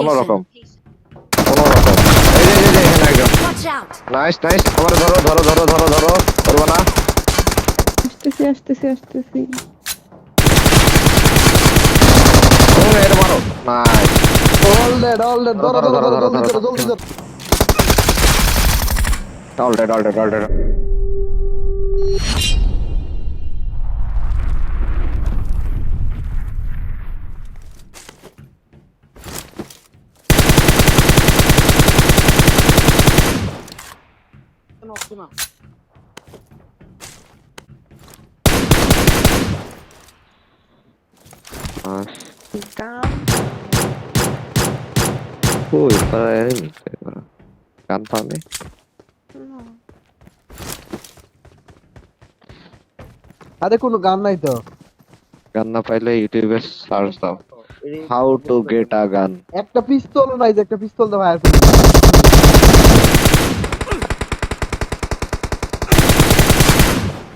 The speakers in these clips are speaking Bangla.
কোনো রকম location. কোনো রকম এই যে এখানে একজন Watch out! নাইস নাইস আমার ধরো ধরো ধরো ধরো ধরো করবো না আসতেছি তুমি এর মারো নাইস অল ডেড ধরো ধরো, ধরো ধরো, ধরো ধরো, জলদি ধরো, ধরো জলদি ধরো। ধরো অলরেড ওই পারা এনিমি গান পাবে আরে কোনো গান নাই তো গান না পাইলে ইউটিউবে সার্চ দাও হাউ টু গেট আ গান একটা পিস্তল নাই যে একটা পিস্তল দাও ভাই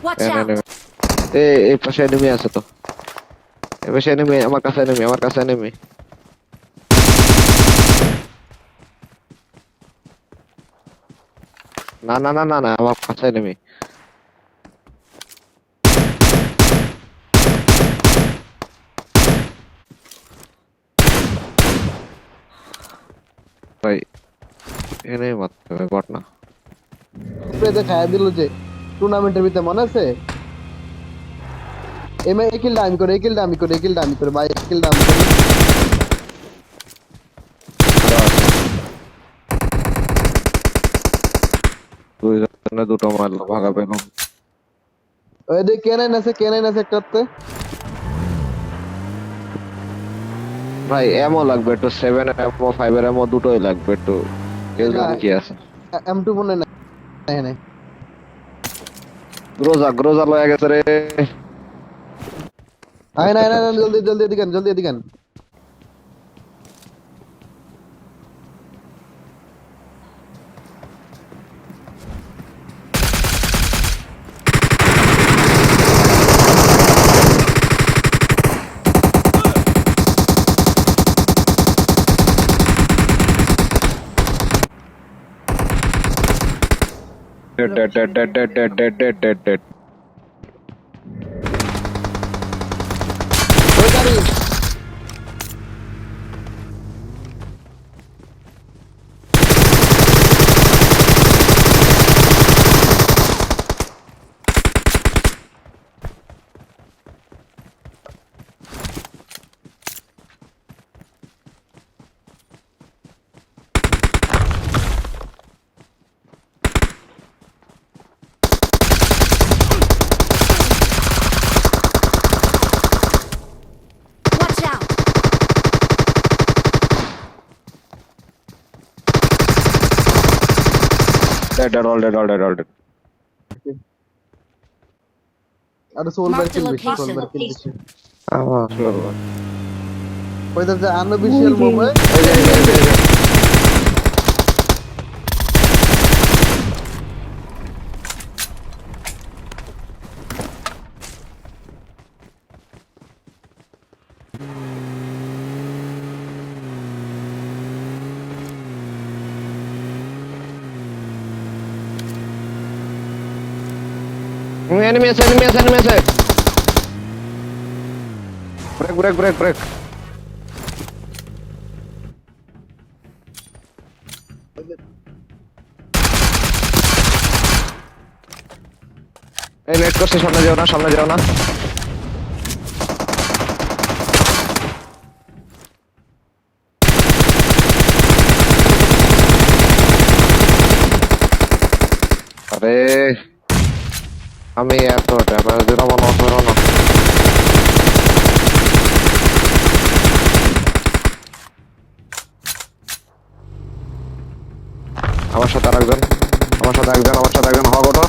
Watch out! এই পাশে এনিমি আছে তো এই পাশে এনিমি আমার কাছে এনিমি না না না না না আমার কাছে এনিমি ভাই এনে মারতে হবে বট না উপরে দেখায় দিল যে টুর্নামেন্টের ভিতরে মনে আছে এমে একিলটা আমি করে ভাই একিলটা আমি করে দুই জনে দুটো মারলো ভাগা পেলাম ওই দেখ কেনাইন আছে একটাতে ভাই এমও লাগবে একটু 7 এর এমও 5 এর এমও দুটোই লাগবে একটু কেউ জানে কি আছে M2 মনে নাই এখানে গ্রোজা লয়ে গেছে রে আয় না জলদি এদিকে dead ওই গাড়ি Watch out! all dead আর সোল Mark the বার কিল location. বেশি আমার ওই যে আনঅফিশিয়াল মোবাইল enemy আছে break এই নেট করছে সামনে যাও না আরে আমি এত ড্যামেজ দিলাম না আমার সাথে একজন হওয়া গটো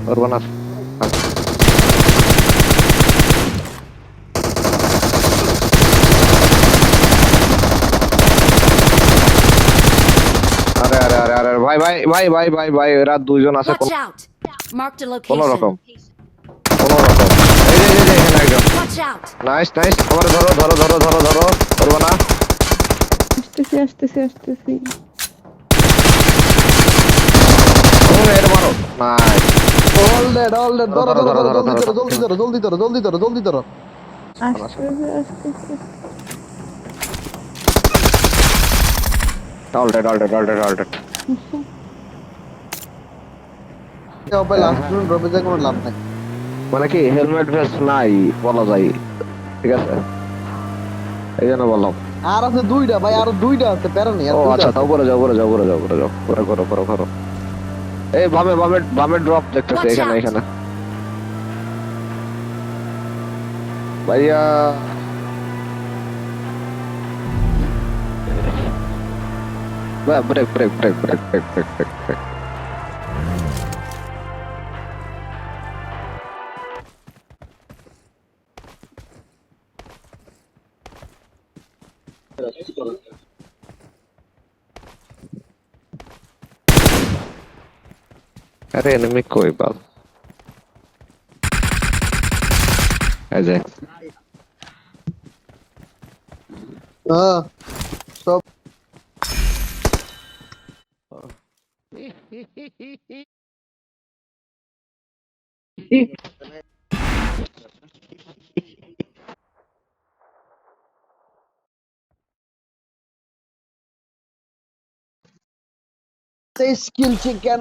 করবো না আরে ভাই এরা দুইজন আছে Watch out! Marked a কোনো location. রকম এই যে এখানে একদম Watch out! নাইস নাইস আমার ধরো ধরো ধরো ধরো ধরো করবো না আসতেছি এর মারো নাইস অল ডেড ধরো ধরো ধরো ধরো ধরো ধরো জলদি ধরো ধরো জলদি ধরো জলদি ধরো জলদি ধরো জলদি ধরো আসতেছি অলরেড অলরেড অলরেড অলরেড ভাই লাস্ট পর্যন্ত ড্রপে যায় কোনো লাভ নাই। মানে কি হেলমেট ভেস্ট নাই বলা যায় ঠিক আছে এই জন্য বললাম আর আছে দুইটা ভাই, আরো দুইটা আছে, প্যারা নেই, আর ও দুইটা আচ্ছা আছে। তাও উপরে যাও উপরে যাও উপরে যাও উপরে যাও উপরে করো করো করো এই বামে বামে বামে ড্রপ দেখতেছি Watch এখানে out! এখানে ভাইয়া break break break break break break break break আরে এনিমি কই বাল এই যে হ্যাঁ সব স্কিল চিকেন